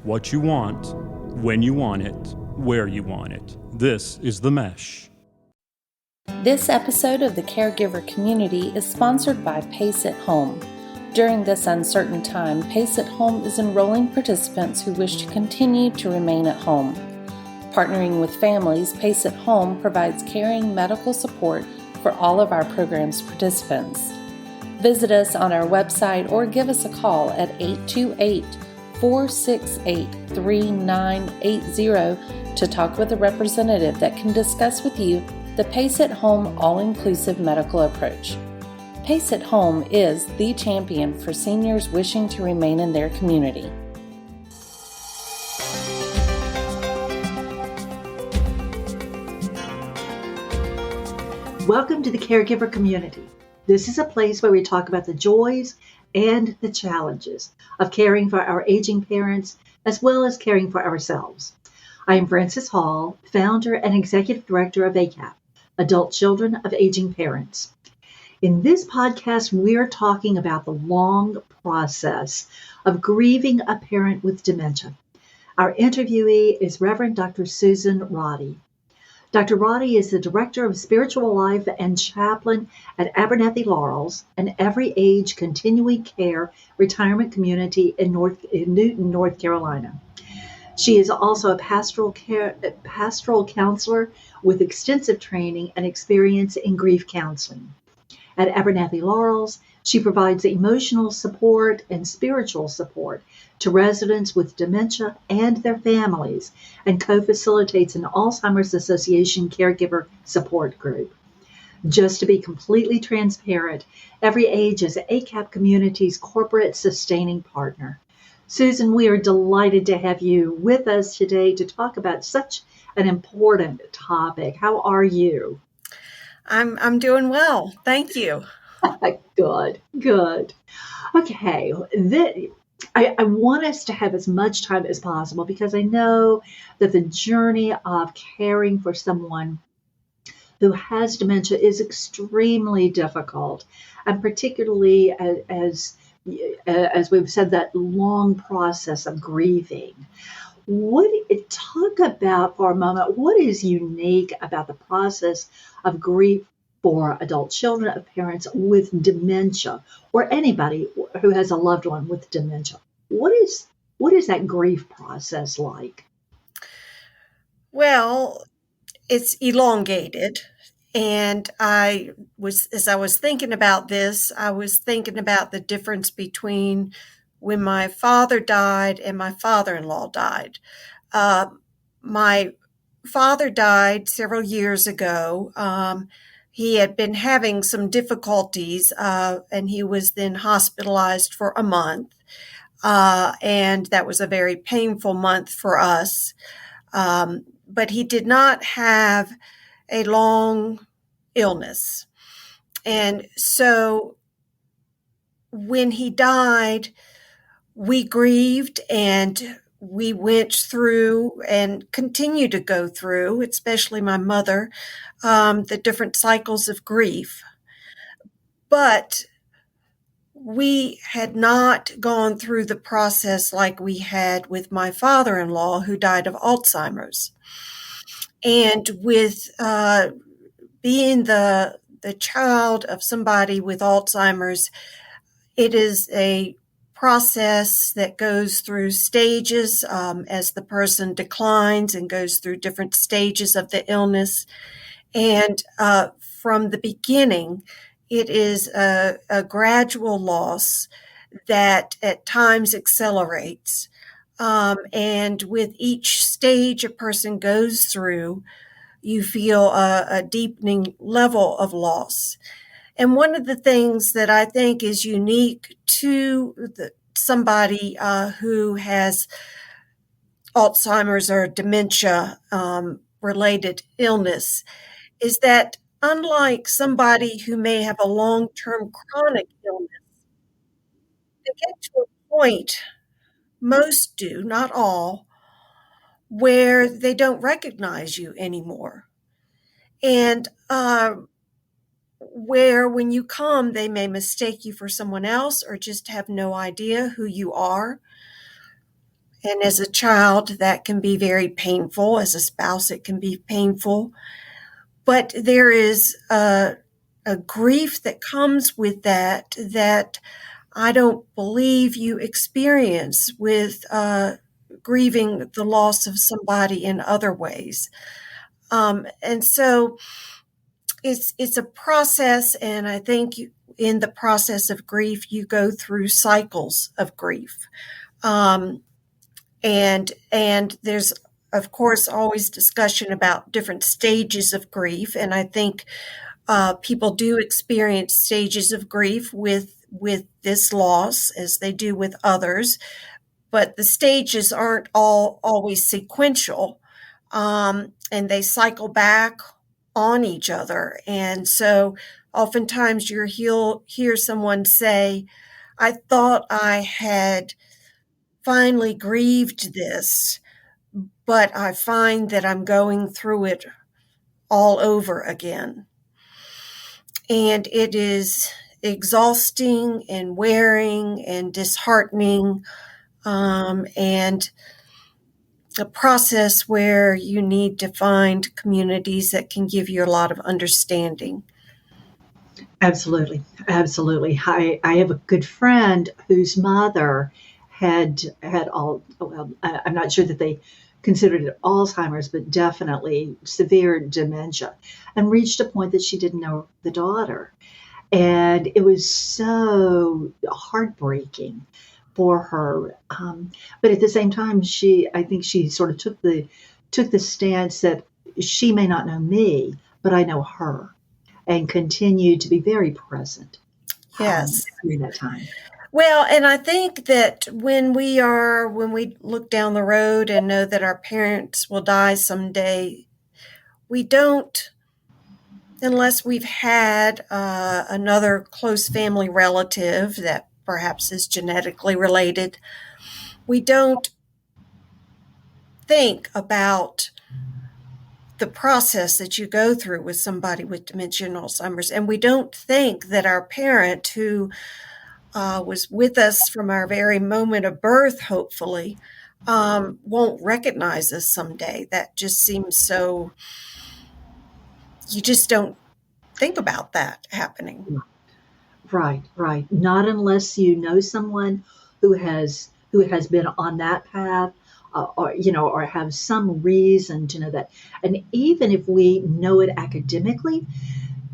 what you want, when you want it, where you want it. This is The Mesh. This episode of the Caregiver Community is sponsored by Pace at Home. During this uncertain time, Pace at Home is enrolling participants who wish to continue to remain at home. Partnering with families, Pace at Home provides caring medical support for all of our program's participants. Visit us on our website or give us a call at 828-468-3980 to talk with a representative that can discuss with you the Pace at Home all-inclusive medical approach. Pace at Home is the champion for seniors wishing to remain in their community. Welcome to the Caregiver Community. This is a place where we talk about the joys and the challenges of caring for our aging parents, as well as caring for ourselves. I am Frances Hall, founder and executive director of ACAP, Adult Children of Aging Parents. In this podcast, we're talking about the long process of grieving a parent with dementia. Our interviewee is Reverend Dr. Susan Roddey. Dr. Roddey is the Director of Spiritual Life and Chaplain at Abernathy Laurels, an every-age continuing care retirement community in Newton, North Carolina. She is also a pastoral counselor with extensive training and experience in grief counseling. At Abernathy Laurels, she provides emotional support and spiritual support to residents with dementia and their families, and co-facilitates an Alzheimer's Association caregiver support group. Just to be completely transparent, Every Age is ACAP Community's corporate sustaining partner. Susan, we are delighted to have you with us today to talk about such an important topic. How are you? I'm doing well. Thank you. Good. Okay. I want us to have as much time as possible because I know that the journey of caring for someone who has dementia is extremely difficult, and particularly as we've said, that long process of grieving. Talk about for a moment what is unique about the process of grief for adult children of parents with dementia, or anybody who has a loved one with dementia. What is that grief process like? Well, it's elongated. And as I was thinking about this, I was thinking about the difference between when my father died and my father-in-law died. My father died several years ago. He had been having some difficulties, and he was then hospitalized for a month. And that was a very painful month for us. But he did not have a long illness. And so when he died, we grieved and we went through and continue to go through, especially my mother, the different cycles of grief. But we had not gone through the process like we had with my father-in-law, who died of Alzheimer's. And with being the child of somebody with Alzheimer's, it is a process that goes through stages as the person declines and goes through different stages of the illness. And from the beginning, it is a gradual loss that at times accelerates. And with each stage a person goes through, you feel a deepening level of loss. And one of the things that I think is unique to somebody who has Alzheimer's or dementia related illness is that unlike somebody who may have a long-term chronic illness, they get to a point, most do, not all, where they don't recognize you anymore. And where when you come, they may mistake you for someone else or just have no idea who you are. And as a child, that can be very painful. As a spouse, it can be painful. But there is a grief that comes with that I don't believe you experience with grieving the loss of somebody in other ways. And so it's a process, and I think in the process of grief, you go through cycles of grief. Um, and there's of course always discussion about different stages of grief, and I think people do experience stages of grief with this loss as they do with others, but the stages aren't all always sequential, and they cycle back on each other. And so oftentimes you'll hear someone say, I thought I had finally grieved this, but I find that I'm going through it all over again. And it is exhausting and wearing and disheartening, and a process where you need to find communities that can give you a lot of understanding. Absolutely, absolutely. I have a good friend whose mother had all. Well, I'm not sure that they considered it Alzheimer's, but definitely severe dementia, and reached a point that she didn't know the daughter, and it was so heartbreaking for her. But at the same time, I think she sort of took the stance that she may not know me, but I know her, and continued to be very present Yes. during that time. Well, and I think that when we look down the road and know that our parents will die someday, we don't, unless we've had another close family relative that perhaps is genetically related, we don't think about the process that you go through with somebody with dementia and Alzheimer's. And we don't think that our parent, who was with us from our very moment of birth, hopefully, won't recognize us someday. That just seems so, you just don't think about that happening. Right, right. Not unless you know someone who has been on that path, or have some reason to know that. And even if we know it academically,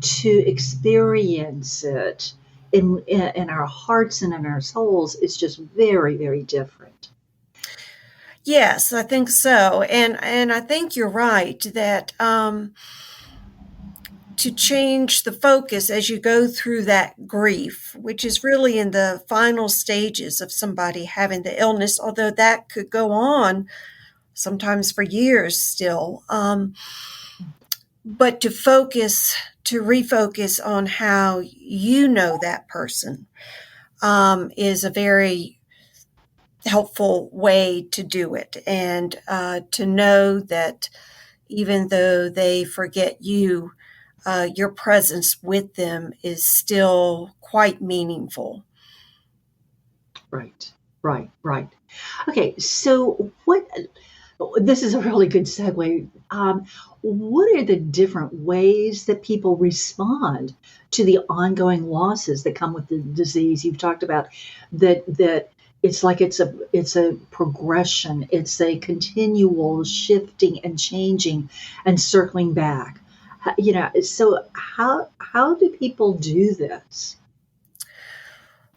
to experience it in our hearts and in our souls is just very, very different. Yes, I think so. And I think you're right that to change the focus as you go through that grief, which is really in the final stages of somebody having the illness, although that could go on sometimes for years still. But to refocus on how you know that person is a very helpful way to do it. And to know that even though they forget you, your presence with them is still quite meaningful. Right, right, right. Okay, so this is a really good segue. What are the different ways that people respond to the ongoing losses that come with the disease? You've talked about that it's like it's a progression. It's a continual shifting and changing and circling back. So how do people do this?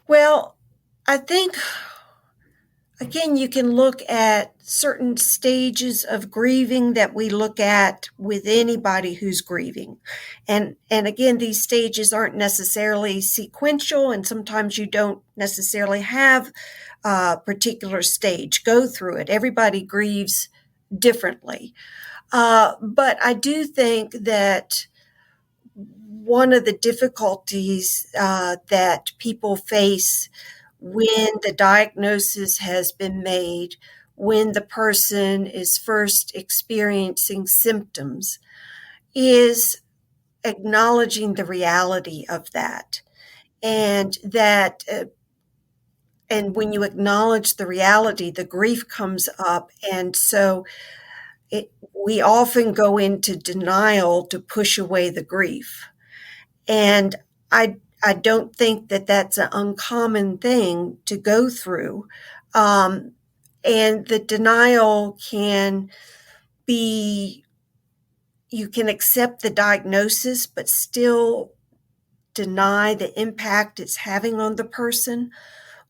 Well, I think, again, you can look at certain stages of grieving that we look at with anybody who's grieving. And again, these stages aren't necessarily sequential, and sometimes you don't necessarily have a particular stage go through it. Everybody grieves differently. But I do think that one of the difficulties that people face when the diagnosis has been made, when the person is first experiencing symptoms, is acknowledging the reality of that. And that and when you acknowledge the reality, the grief comes up. And so we often go into denial to push away the grief. And I don't think that that's an uncommon thing to go through. And the denial can be, you can accept the diagnosis, but still deny the impact it's having on the person.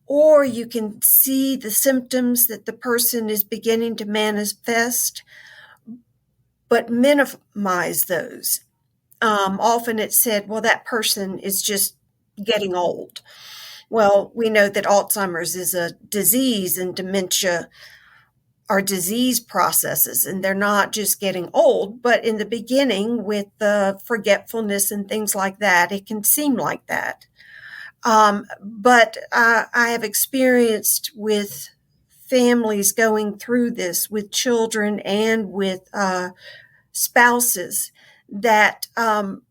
Or you can see the symptoms that the person is beginning to manifest, but minimize those. Often it's said, well, that person is just getting old. Well, we know that Alzheimer's is a disease, and dementia are disease processes, and they're not just getting old, but in the beginning with the forgetfulness and things like that, it can seem like that. But I have experienced with families going through this, with children and with spouses, that the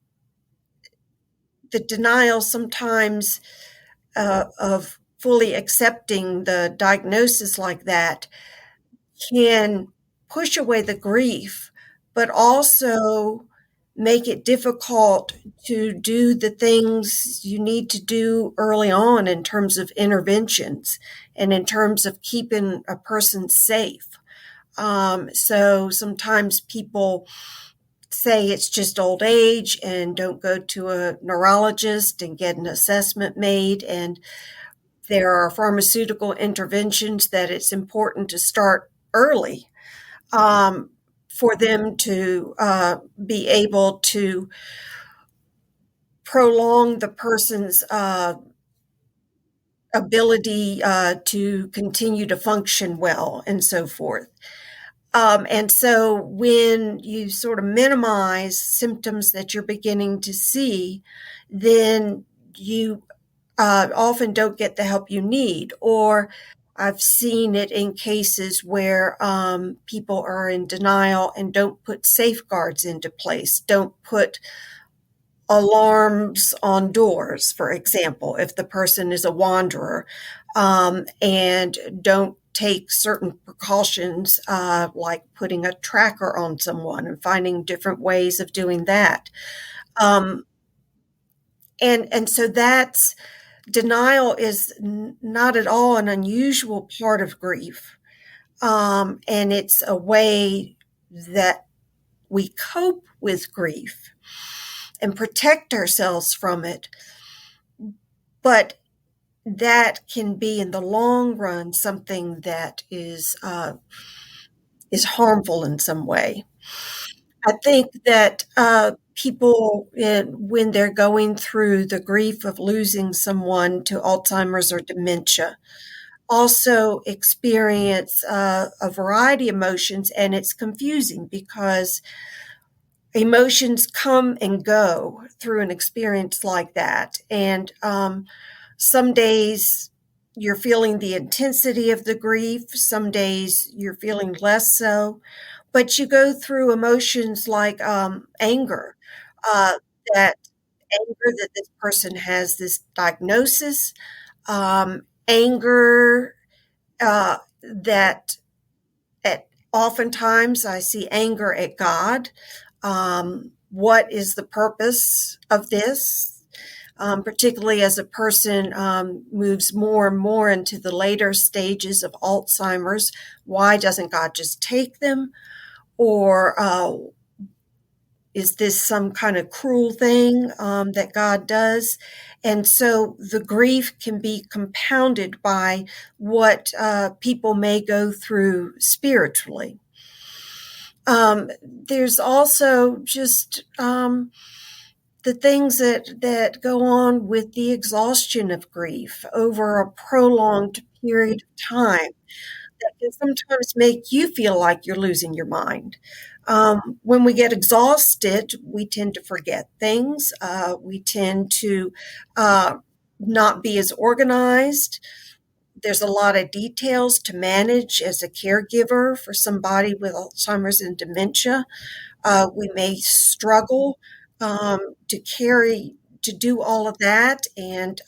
denial sometimes of fully accepting the diagnosis like that can push away the grief, but also make it difficult to do the things you need to do early on in terms of interventions and in terms of keeping a person safe. So sometimes people say it's just old age and don't go to a neurologist and get an assessment made. And there are pharmaceutical interventions that it's important to start early for them to be able to prolong the person's ability to continue to function well and so forth. And so when you sort of minimize symptoms that you're beginning to see, then you often don't get the help you need. Or I've seen it in cases where people are in denial and don't put safeguards into place, don't put alarms on doors, for example, if the person is a wanderer, and don't take certain precautions, like putting a tracker on someone and finding different ways of doing that. And so that's denial is not at all an unusual part of grief. And it's a way that we cope with grief and protect ourselves from it. But that can be, in the long run, something that is harmful in some way. I think that people, when they're going through the grief of losing someone to Alzheimer's or dementia, also experience a variety of emotions, and it's confusing because emotions come and go through an experience like that. And some days you're feeling the intensity of the grief, some days you're feeling less so, but you go through emotions like anger, that anger that this person has this diagnosis, anger that oftentimes I see anger at God. What is the purpose of this? Particularly as a person moves more and more into the later stages of Alzheimer's, why doesn't God just take them? Or is this some kind of cruel thing that God does? And so the grief can be compounded by what people may go through spiritually. There's also just the things that go on with the exhaustion of grief over a prolonged period of time that can sometimes make you feel like you're losing your mind. When we get exhausted, we tend to forget things. We tend to not be as organized. There's a lot of details to manage as a caregiver for somebody with Alzheimer's and dementia. We may struggle to do all of that and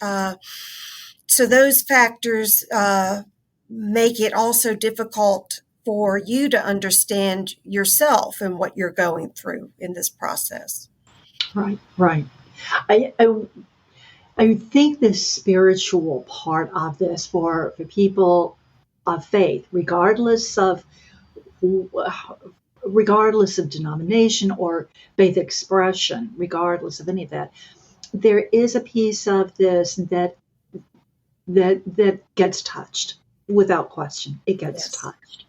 So those factors make it also difficult for you to understand yourself and what you're going through in this process. Right, right. I think the spiritual part of this for people of faith, regardless of denomination or faith expression, regardless of any of that, there is a piece of this that gets touched without question. It gets Yes. touched.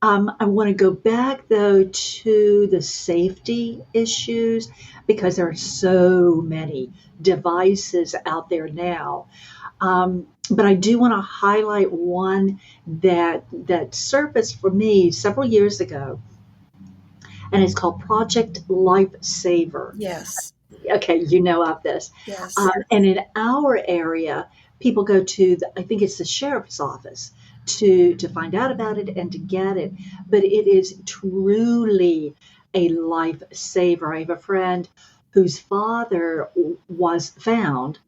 I want to go back though to the safety issues because there are so many devices out there now. But I do want to highlight one that surfaced for me several years ago, and it's called Project Lifesaver. Yes. Okay, you know of this. Yes. And in our area, people go to I think it's the sheriff's office to find out about it and to get it. But it is truly a lifesaver. I have a friend whose father was found.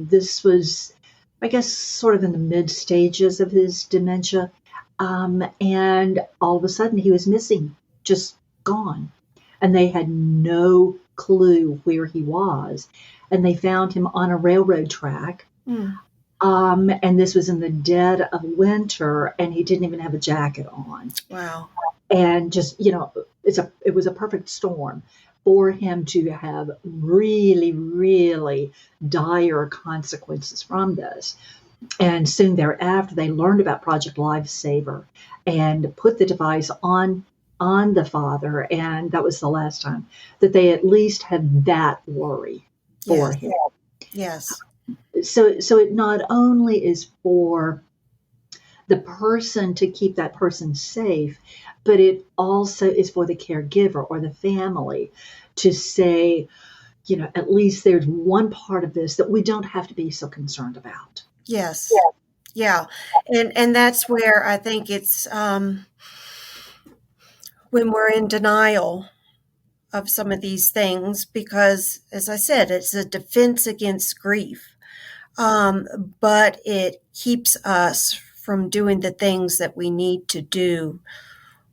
This was, I guess, sort of in the mid stages of his dementia. And all of a sudden he was missing, just gone. And they had no clue where he was. And they found him on a railroad track. Mm. And this was in the dead of winter, and he didn't even have a jacket on. Wow. And just, it was a perfect storm for him to have really, really dire consequences from this. And soon thereafter, they learned about Project Lifesaver and put the device on the father, and that was the last time that they at least had that worry for Yes. him. Yes. So it not only is for the person to keep that person safe, but it also is for the caregiver or the family to say, at least there's one part of this that we don't have to be so concerned about. Yes. Yeah. And that's where I think it's when we're in denial of some of these things, because as I said, it's a defense against grief. But it keeps us from doing the things that we need to do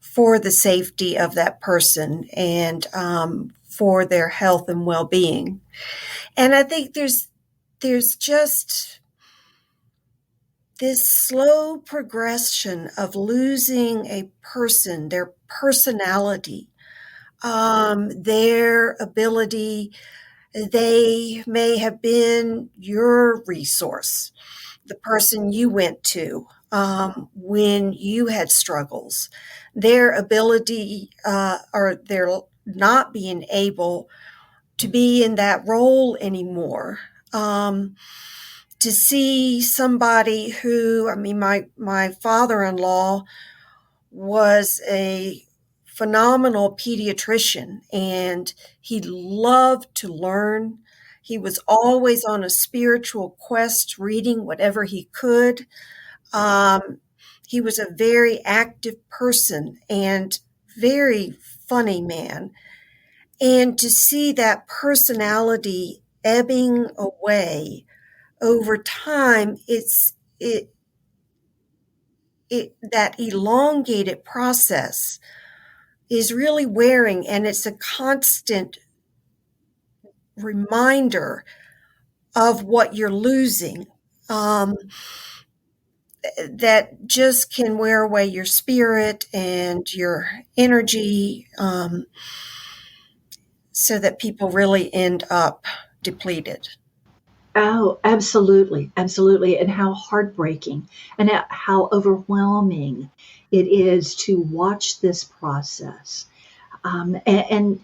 for the safety of that person and for their health and well-being. And I think there's just this slow progression of losing a person, their personality, their ability. They may have been your resource, the person you went to when you had struggles. Their ability or their not being able to be in that role anymore. To see somebody who, my father-in-law was a phenomenal pediatrician, and he loved to learn. He was always on a spiritual quest, reading whatever he could. He was a very active person and very funny man. And to see that personality ebbing away over time, that elongated process is really wearing, and it's a constant reminder of what you're losing that just can wear away your spirit and your energy so that people really end up depleted. Oh, absolutely. Absolutely. And how heartbreaking and how overwhelming it is to watch this process. And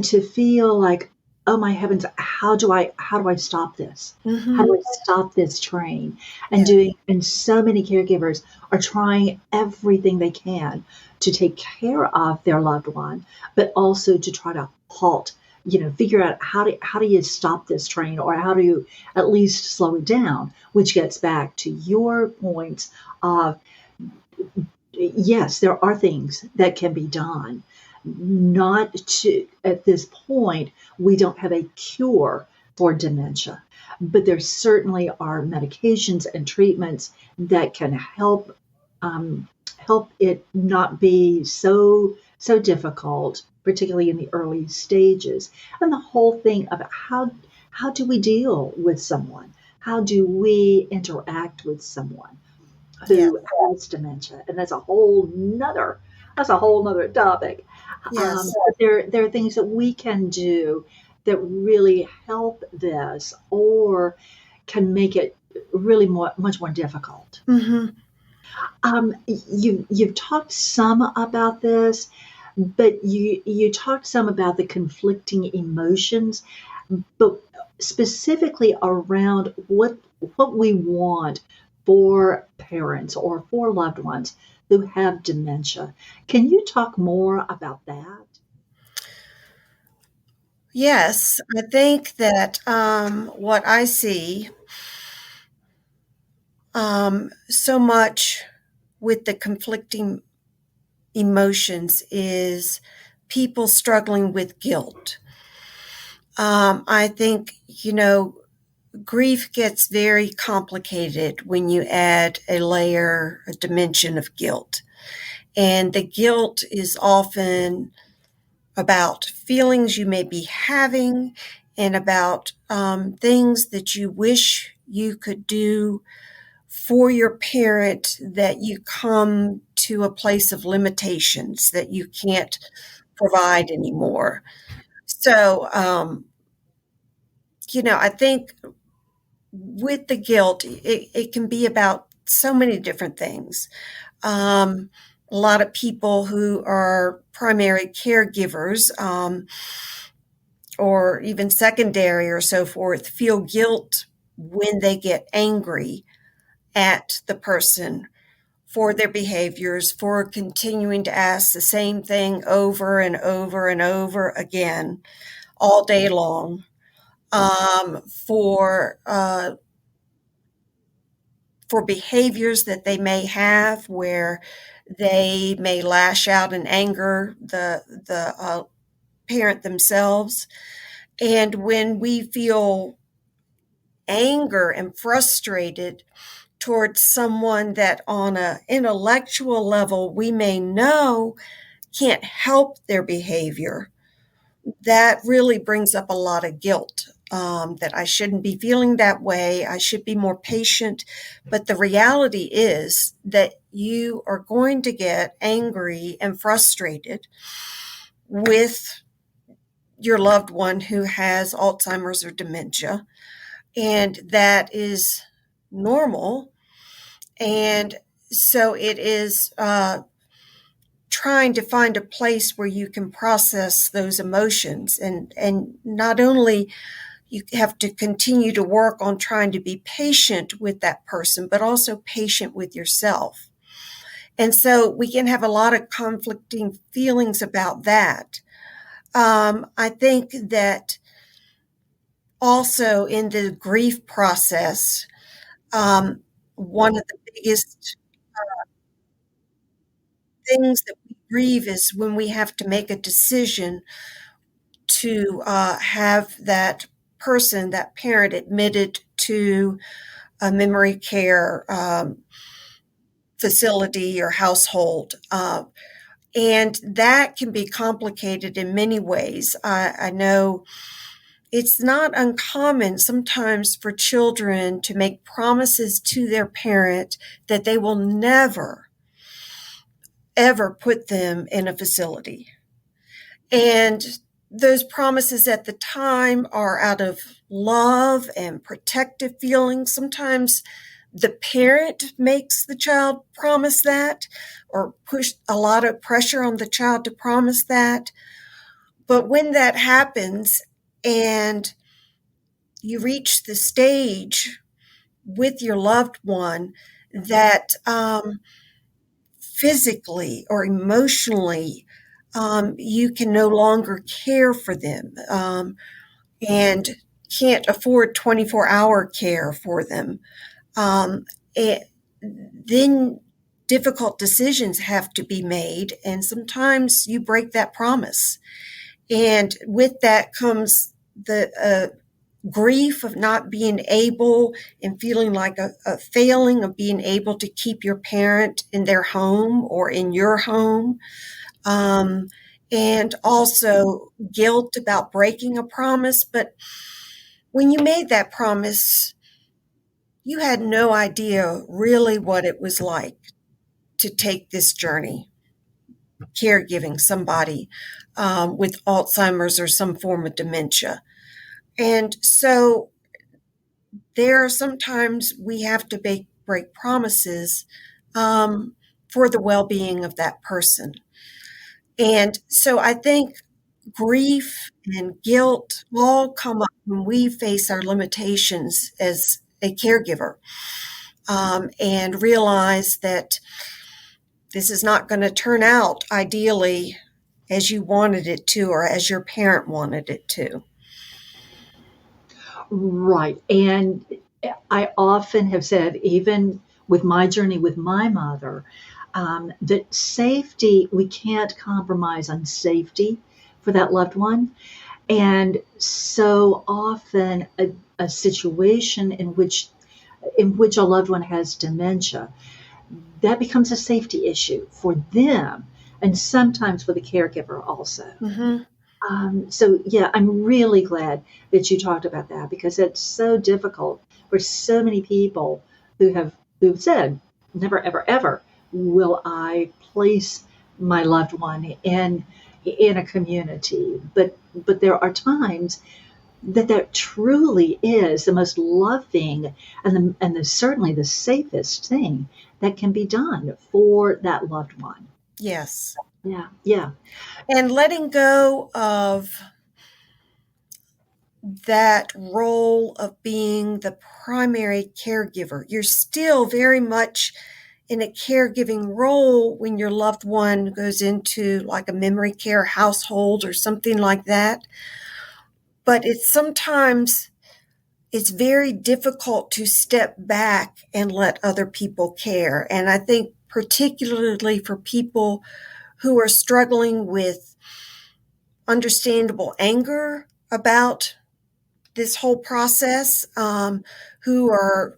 to feel like, oh my heavens, how do I stop this? Mm-hmm. How do I stop this train? And so many caregivers are trying everything they can to take care of their loved one, but also to try to halt, figure out how do you stop this train, or how do you at least slow it down, which gets back to your points of, yes, there are things that can be done. Not to, at this point, we don't have a cure for dementia, but there certainly are medications and treatments that can help it not be so difficult, particularly in the early stages. And the whole thing about how do we deal with someone? How do we interact with someone Yeah. who has dementia? And that's a whole nother topic. Yes. But there are things that we can do that really help this, or can make it really much more difficult. Hmm. You've talked some about this, but you talked some about the conflicting emotions, but specifically around what we want for parents or for loved ones who have dementia. Can you talk more about that? Yes, I think that what I see so much with the conflicting emotions is people struggling with guilt. I think, grief gets very complicated when you add a dimension of guilt. And the guilt is often about feelings you may be having and about things that you wish you could do for your parent, that you come to a place of limitations that you can't provide anymore. So, I think with the guilt, it can be about so many different things. A lot of people who are primary caregivers, or even secondary or so forth, feel guilt when they get angry at the person for their behaviors, for continuing to ask the same thing over and over and over again all day long, for behaviors that they may have where they may lash out in anger the parent themselves. And when we feel anger and frustrated towards someone that on an intellectual level we may know can't help their behavior, that really brings up a lot of guilt, that I shouldn't be feeling that way. I should be more patient. But the reality is that you are going to get angry and frustrated with your loved one who has Alzheimer's or dementia. And that is normal. And so it is trying to find a place where you can process those emotions, and not only you have to continue to work on trying to be patient with that person, but also patient with yourself. And so we can have a lot of conflicting feelings about that. I think that also in the grief process, one of the biggest things that we grieve is when we have to make a decision to have that person, that parent, admitted to a memory care facility or household. And that can be complicated in many ways. I know it's not uncommon sometimes for children to make promises to their parent that they will never, ever put them in a facility. And those promises at the time are out of love and protective feelings. Sometimes the parent makes the child promise that, or push a lot of pressure on the child to promise that. But when that happens and you reach the stage with your loved one that physically or emotionally you can no longer care for them, and can't afford 24-hour care for them, then difficult decisions have to be made, and sometimes you break that promise. And with that comes the grief of not being able and feeling like a failing of being able to keep your parent in their home or in your home. And also guilt about breaking a promise. But when you made that promise, you had no idea really what it was like to take this journey, caregiving somebody with Alzheimer's or some form of dementia. And so there are sometimes we have to break promises for the well-being of that person. And so I think grief and guilt all come up when we face our limitations as a caregiver, and realize that this is not going to turn out ideally as you wanted it to or as your parent wanted it to. Right. And I often have said, even with my journey with my mother, that safety, we can't compromise on safety for that loved one. And so often a situation in which a loved one has dementia, that becomes a safety issue for them and sometimes for the caregiver also. Mm-hmm. So yeah, I'm really glad that you talked about that, because it's so difficult for so many people who've said, never, ever, ever will I place my loved one in a community. But there are times that truly is the most loving and certainly the safest thing that can be done for that loved one. Yes. Yeah, yeah. And letting go of that role of being the primary caregiver. You're still very much in a caregiving role when your loved one goes into like a memory care household or something like that. But it's very difficult to step back and let other people care. And I think particularly for people who are struggling with understandable anger about this whole process, who are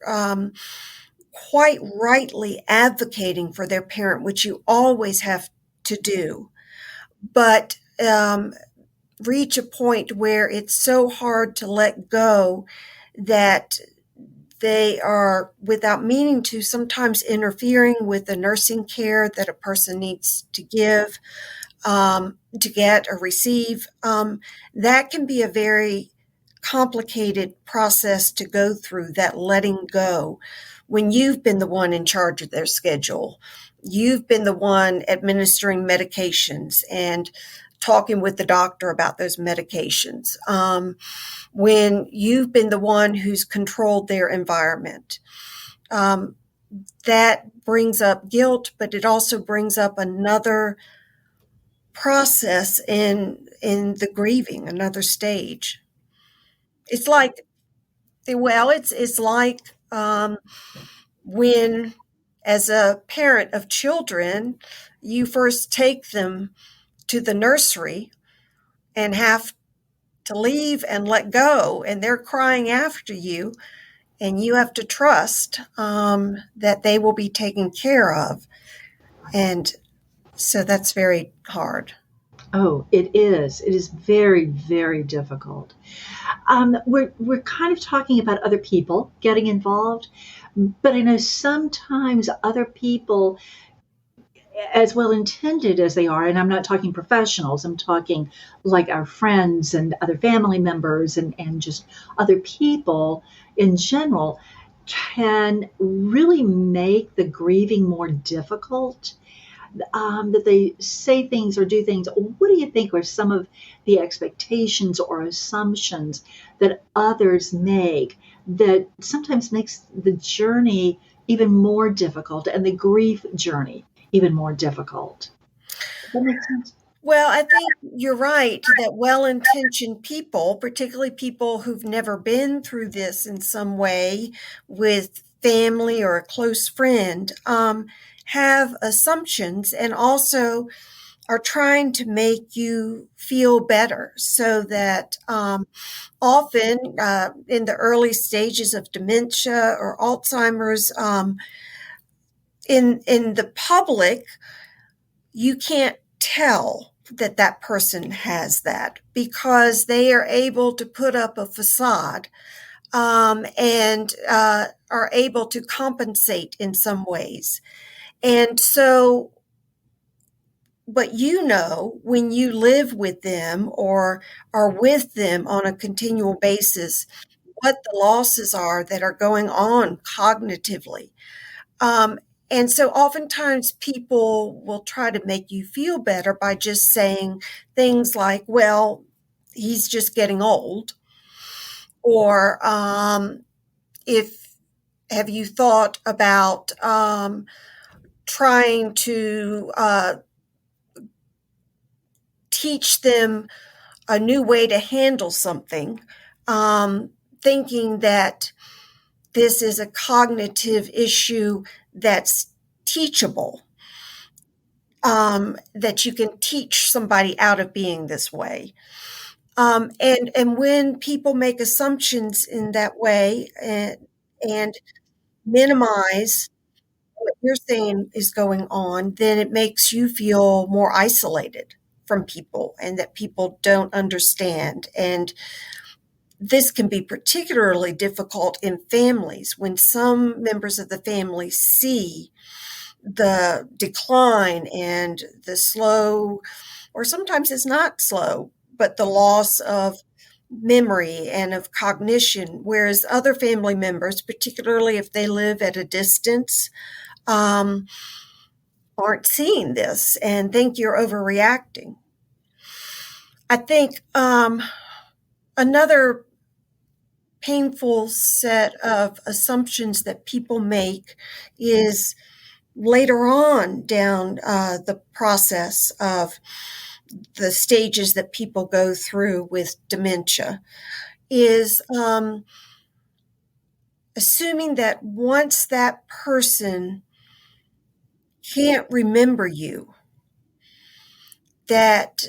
quite rightly advocating for their parent, which you always have to do, but reach a point where it's so hard to let go that they are, without meaning to, sometimes interfering with the nursing care that a person needs to give, to get or receive. That can be a very complicated process to go through, that letting go, when you've been the one in charge of their schedule. You've been the one administering medications and talking with the doctor about those medications. When you've been the one who's controlled their environment. That brings up guilt, but it also brings up another process in the grieving, another stage. It's like, well, it's like when, as a parent of children, you first take them to the nursery and have to leave and let go, and they're crying after you, and you have to trust that they will be taken care of. And so that's very hard. Oh, it is. It is very, very difficult. We're kind of talking about other people getting involved, but I know sometimes other people, as well intended as they are, and I'm not talking professionals, I'm talking like our friends and other family members and just other people in general, can really make the grieving more difficult. That they say things or do things. What do you think are some of the expectations or assumptions that others make that sometimes makes the journey even more difficult and the grief journey even more difficult? Does that make sense? Well, I think you're right that well-intentioned people, particularly people who've never been through this in some way with family or a close friend, have assumptions and also are trying to make you feel better so that often in the early stages of dementia or Alzheimer's, in the public, you can't tell that that person has that because they are able to put up a facade and are able to compensate in some ways. And so, but when you live with them or are with them on a continual basis, what the losses are that are going on cognitively. Um, and so oftentimes people will try to make you feel better by just saying things like, well, he's just getting old. Or if have you thought about trying to teach them a new way to handle something, thinking that this is a cognitive issue that's teachable, that you can teach somebody out of being this way. And when people make assumptions in that way and minimize what you're saying is going on, then it makes you feel more isolated from people and that people don't understand. And this can be particularly difficult in families when some members of the family see the decline and the slow, or sometimes it's not slow, but the loss of memory and of cognition, whereas other family members, particularly if they live at a distance, aren't seeing this and think you're overreacting. I think another painful set of assumptions that people make is later on down the process of the stages that people go through with dementia is assuming that once that person can't remember you, that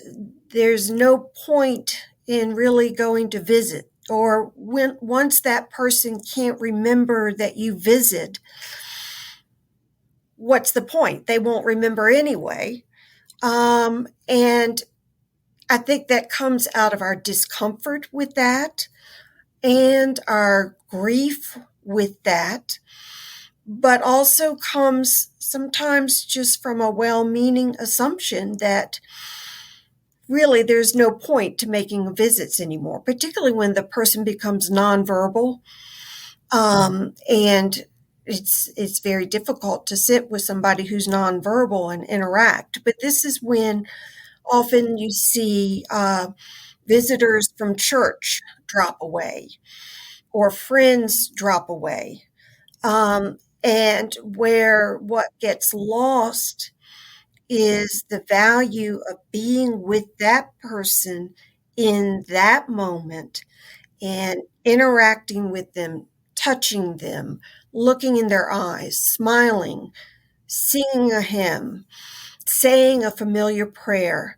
there's no point in really going to visit, or once that person can't remember that you visit, what's the point? They won't remember anyway. And I think that comes out of our discomfort with that and our grief with that, but also comes sometimes just from a well-meaning assumption that really there's no point to making visits anymore, particularly when the person becomes nonverbal. And it's very difficult to sit with somebody who's nonverbal and interact. But this is when often you see visitors from church drop away or friends drop away. And where what gets lost is the value of being with that person in that moment and interacting with them, touching them, looking in their eyes, smiling, singing a hymn, saying a familiar prayer.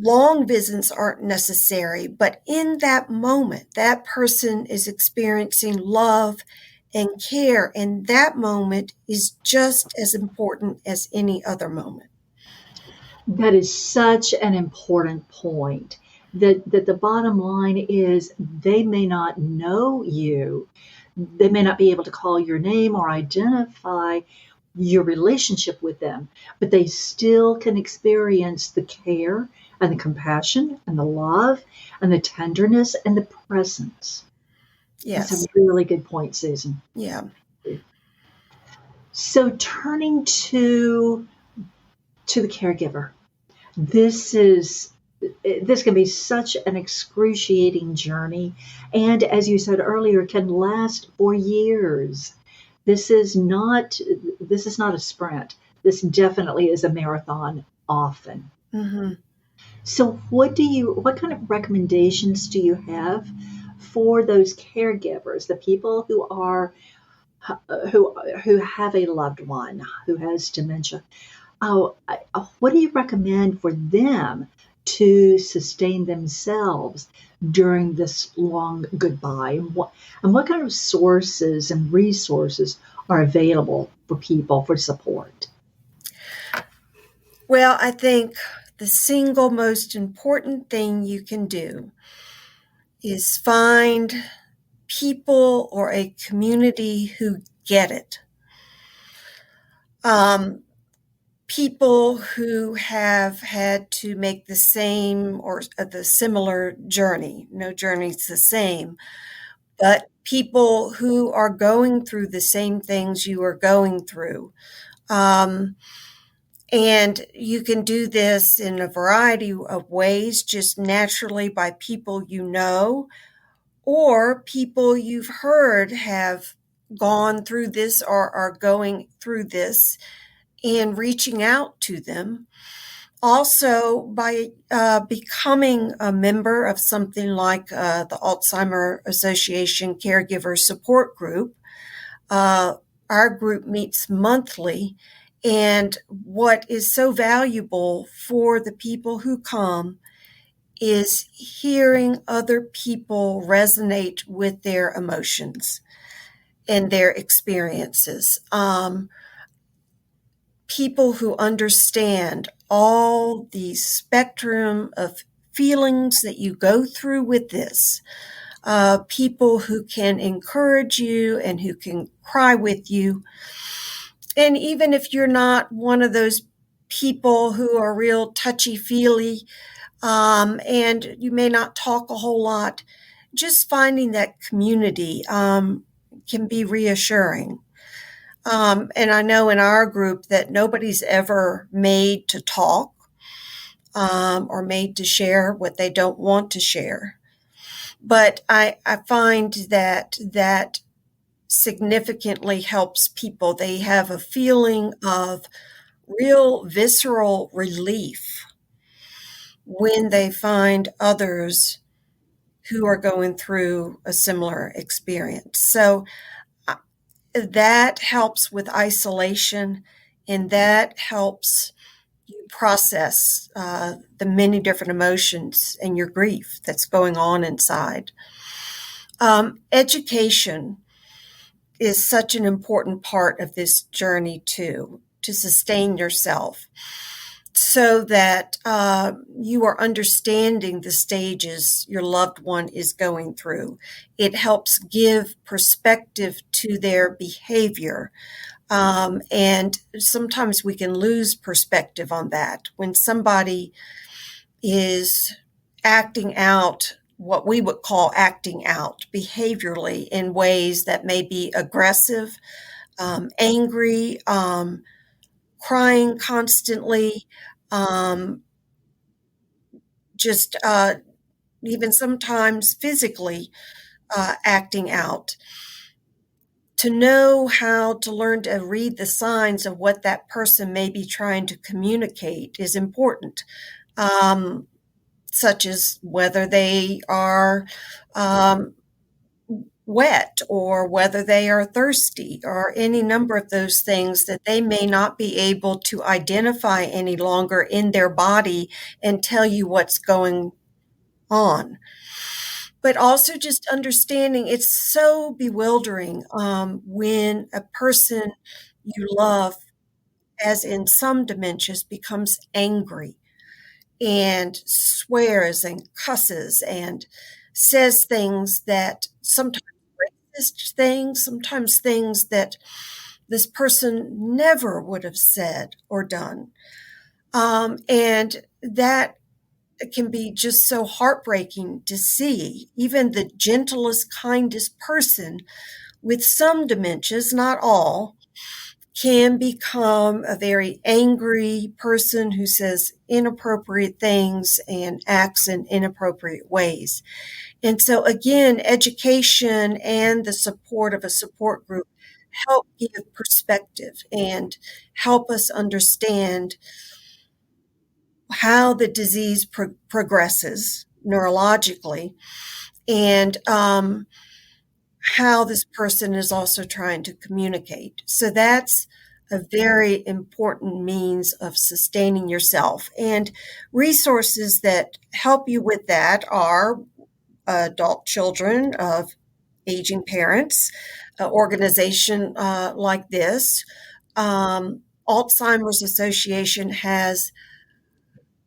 Long visits aren't necessary, but in that moment, that person is experiencing love and care, and that moment is just as important as any other moment. That is such an important point. That the bottom line is they may not know you. They may not be able to call your name or identify your relationship with them, but they still can experience the care and the compassion and the love and the tenderness and the presence. Yes. That's a really good point, Susan. Yeah. So turning to the caregiver, this can be such an excruciating journey, and as you said earlier, can last for years. This is not a sprint. This definitely is a marathon often. Mm-hmm. So what kind of recommendations do you have for those caregivers, the people who have a loved one who has dementia? what do you recommend for them to sustain themselves during this long goodbye? And what kind of sources and resources are available for people for support? Well, I think the single most important thing you can do is find people or a community who get it. People who have had to make the same or the similar journey. No journey's the same, but people who are going through the same things you are going through. And you can do this in a variety of ways, just naturally by people you know, or people you've heard have gone through this or are going through this, and reaching out to them. Also, by becoming a member of something like the Alzheimer Association Caregiver Support Group. Our group meets monthly, and what is so valuable for the people who come is hearing other people resonate with their emotions and their experiences. People who understand all the spectrum of feelings that you go through with this, people who can encourage you and who can cry with you. And even if you're not one of those people who are real touchy-feely, and you may not talk a whole lot, just finding that community can be reassuring. And I know in our group that nobody's ever made to talk or made to share what they don't want to share. But I find that significantly helps people. They have a feeling of real visceral relief when they find others who are going through a similar experience. So that helps with isolation, and that helps you process the many different emotions and your grief that's going on inside. Education is such an important part of this journey too, to sustain yourself so that you are understanding the stages your loved one is going through. It helps give perspective to their behavior. And sometimes we can lose perspective on that. When somebody is acting out, what we would call acting out behaviorally in ways that may be aggressive, angry, crying constantly, just even sometimes physically acting out. To know how to learn to read the signs of what that person may be trying to communicate is important, such as whether they are wet or whether they are thirsty or any number of those things that they may not be able to identify any longer in their body and tell you what's going on. But also just understanding it's so bewildering when a person you love, as in some dementias, becomes angry and swears and cusses and says things that sometimes racist things, sometimes things that this person never would have said or done. And that can be just so heartbreaking to see. Even the gentlest, kindest person with some dementias, not all, can become a very angry person who says inappropriate things and acts in inappropriate ways. And so again, education and the support of a support group help give perspective and help us understand how the disease progresses neurologically, and how this person is also trying to communicate. So that's a very important means of sustaining yourself. And resources that help you with that are adult children of aging parents, an organization like this. Alzheimer's Association has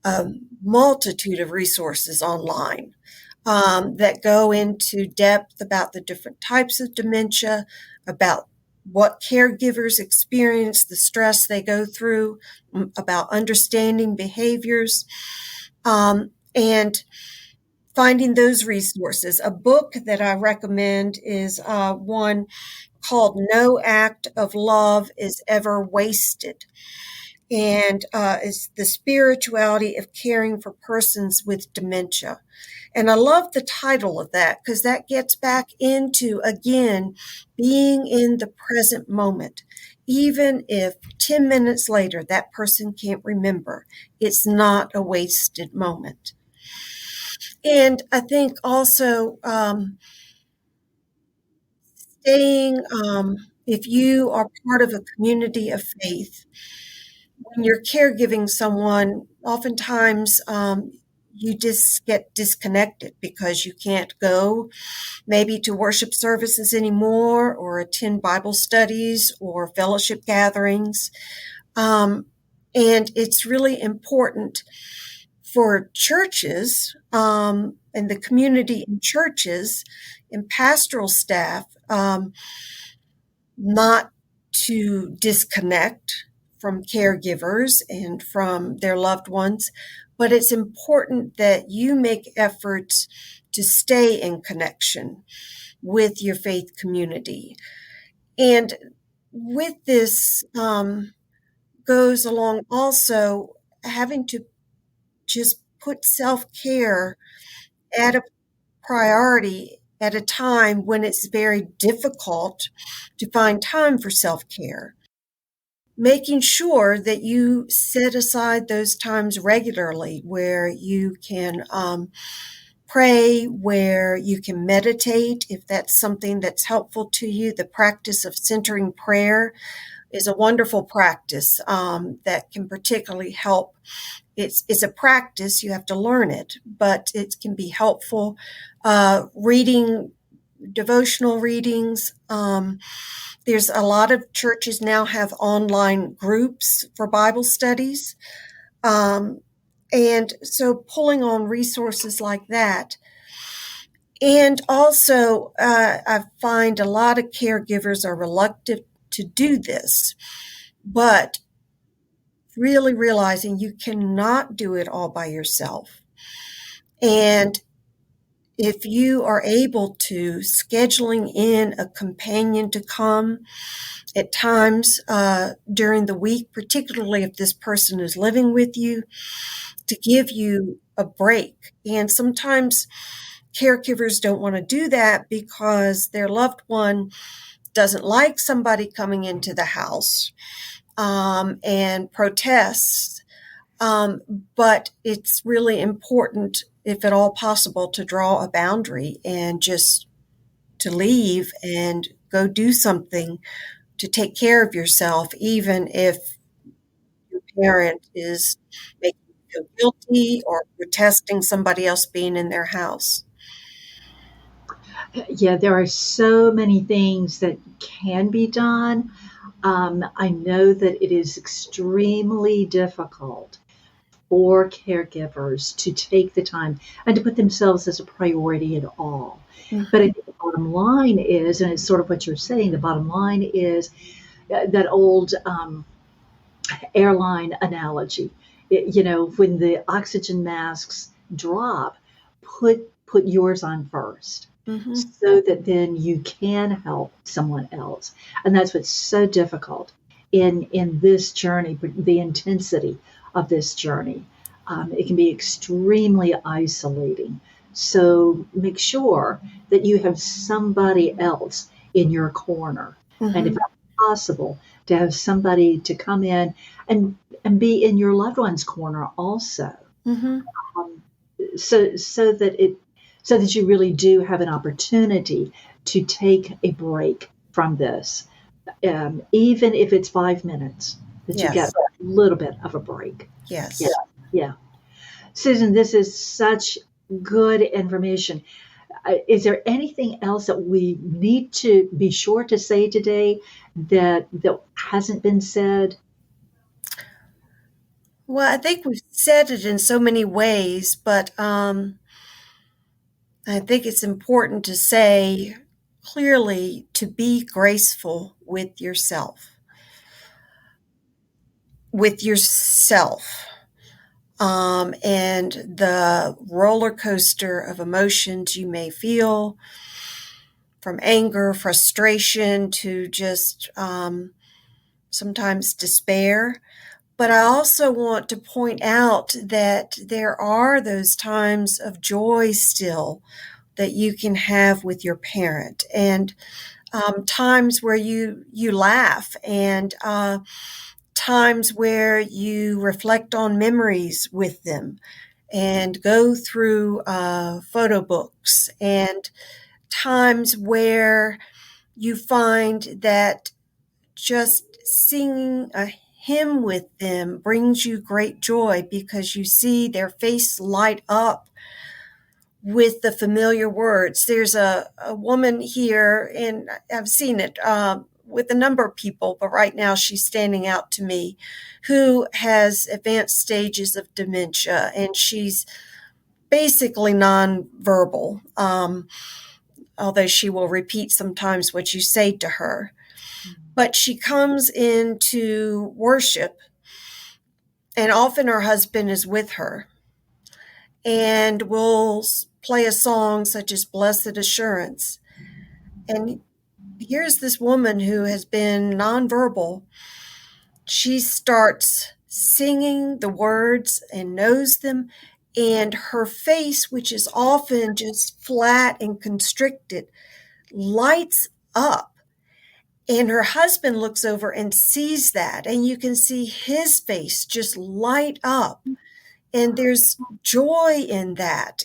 a multitude of resources online that go into depth about the different types of dementia, about what caregivers experience, the stress they go through, about understanding behaviors, and finding those resources. A book that I recommend is one called No Act of Love is Ever Wasted. And it's the spirituality of caring for persons with dementia. And I love the title of that because that gets back into, again, being in the present moment. Even if 10 minutes later that person can't remember, it's not a wasted moment. And I think also staying, if you are part of a community of faith, when you're caregiving someone, oftentimes you just get disconnected because you can't go maybe to worship services anymore or attend Bible studies or fellowship gatherings. And it's really important for churches and the community in churches and pastoral staff not to disconnect from caregivers and from their loved ones, but it's important that you make efforts to stay in connection with your faith community. And with this goes along also having to just put self-care at a priority at a time when it's very difficult to find time for self-care. Making sure that you set aside those times regularly where you can pray, where you can meditate, if that's something that's helpful to you. The practice of centering prayer is a wonderful practice that can particularly help. It's a practice, you have to learn it, but it can be helpful. Reading devotional readings. There's a lot of churches now have online groups for Bible studies. And so pulling on resources like that. And also, I find a lot of caregivers are reluctant to do this, but really realizing you cannot do it all by yourself. And if you are able to, scheduling in a companion to come at times during the week, particularly if this person is living with you, to give you a break. And sometimes caregivers don't want to do that because their loved one doesn't like somebody coming into the house and protests. But it's really important, if at all possible, to draw a boundary and just to leave and go do something to take care of yourself, even if your parent is making you feel guilty or protesting somebody else being in their house. Yeah, there are so many things that can be done. I know that it is extremely difficult for caregivers to take the time and to put themselves as a priority at all. Mhm. But I think the bottom line is, and it's sort of what you're saying, the bottom line is that old airline analogy. When the oxygen masks drop, put yours on first. Mm-hmm. So that then you can help someone else. And that's what's so difficult in this journey, the intensity of this journey. It can be extremely isolating. So make sure that you have somebody else in your corner. Mm-hmm. And if possible, to have somebody to come in and be in your loved one's corner also. Mm-hmm. So that you really do have an opportunity to take a break from this. even if it's 5 minutes, that you get Yes. a little bit of a break. Yeah, Yes. yeah. Susan, this is such good information. Is there anything else that we need to be sure to say today that hasn't been said? Well, I think we've said it in so many ways, but I think it's important to say clearly to be graceful with yourself. With yourself. And the roller coaster of emotions you may feel, from anger, frustration to just sometimes despair. But I also want to point out that there are those times of joy still that you can have with your parent, and times where you laugh, and times where you reflect on memories with them and go through photo books, and times where you find that just singing a hymn with them brings you great joy because you see their face light up with the familiar words. There's a woman here, and I've seen it with a number of people, but right now she's standing out to me, who has advanced stages of dementia, and she's basically nonverbal, although she will repeat sometimes what you say to her. But she comes into worship, and often her husband is with her, and will play a song such as Blessed Assurance. And here's this woman who has been nonverbal. She starts singing the words and knows them, and her face, which is often just flat and constricted, lights up. And her husband looks over and sees that, and you can see his face just light up. And there's joy in that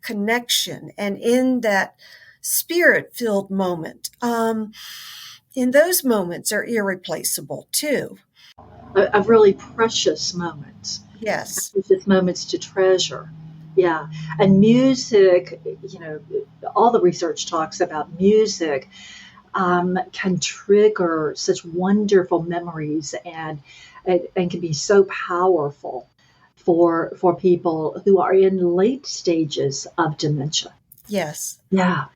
connection, and in that spirit-filled moment. And those moments are irreplaceable too. Of really precious moments. Yes. Precious moments to treasure. Yeah. And music, all the research talks about music can trigger such wonderful memories and can be so powerful for people who are in late stages of dementia. Yes. Yeah,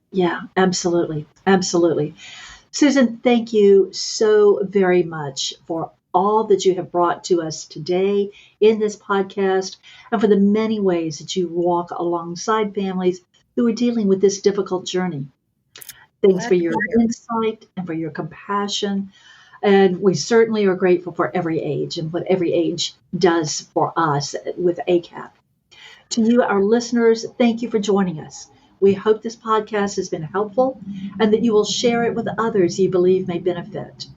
absolutely. Absolutely. Susan, thank you so very much for all that you have brought to us today in this podcast, and for the many ways that you walk alongside families who are dealing with this difficult journey. Thanks Glad for to your be here. insight and for your compassion. And we certainly are grateful for every age and what every age does for us with ACAP. To you, our listeners, thank you for joining us. We hope this podcast has been helpful and that you will share it with others you believe may benefit.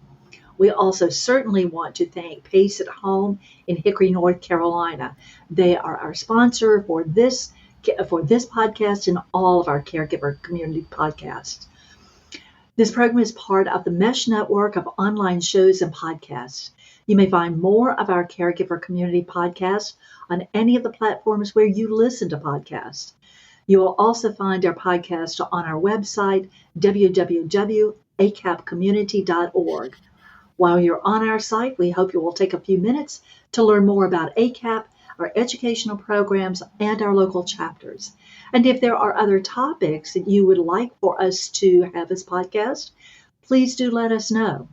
We also certainly want to thank Pace at Home in Hickory, North Carolina. They are our sponsor for this podcast and all of our caregiver community podcasts. This program is part of the Mesh network of online shows and podcasts. You may find more of our caregiver community podcasts on any of the platforms where you listen to podcasts. You will also find our podcast on our website, www.acapcommunity.org. While you're on our site, we hope you will take a few minutes to learn more about ACAP, our educational programs, and our local chapters. And if there are other topics that you would like for us to have as podcast, please do let us know.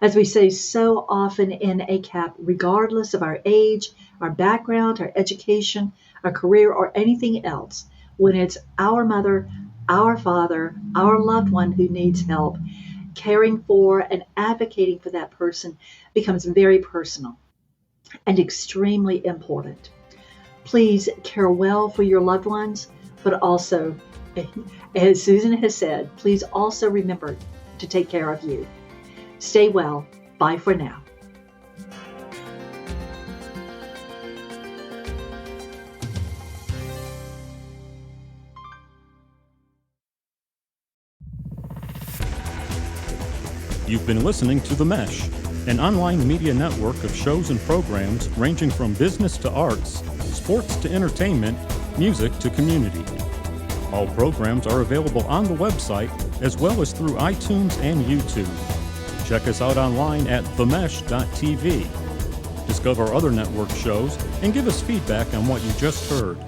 As we say so often in ACAP, regardless of our age, our background, our education, our career, or anything else, when it's our mother, our father, our loved one who needs help, caring for and advocating for that person becomes very personal and extremely important. Please care well for your loved ones, but also, as Susan has said, please also remember to take care of you. Stay well. Bye for now. You've been listening to The Mesh, an online media network of shows and programs ranging from business to arts, sports to entertainment, music to community. All programs are available on the website as well as through iTunes and YouTube. Check us out online at themesh.tv. Discover other network shows and give us feedback on what you just heard.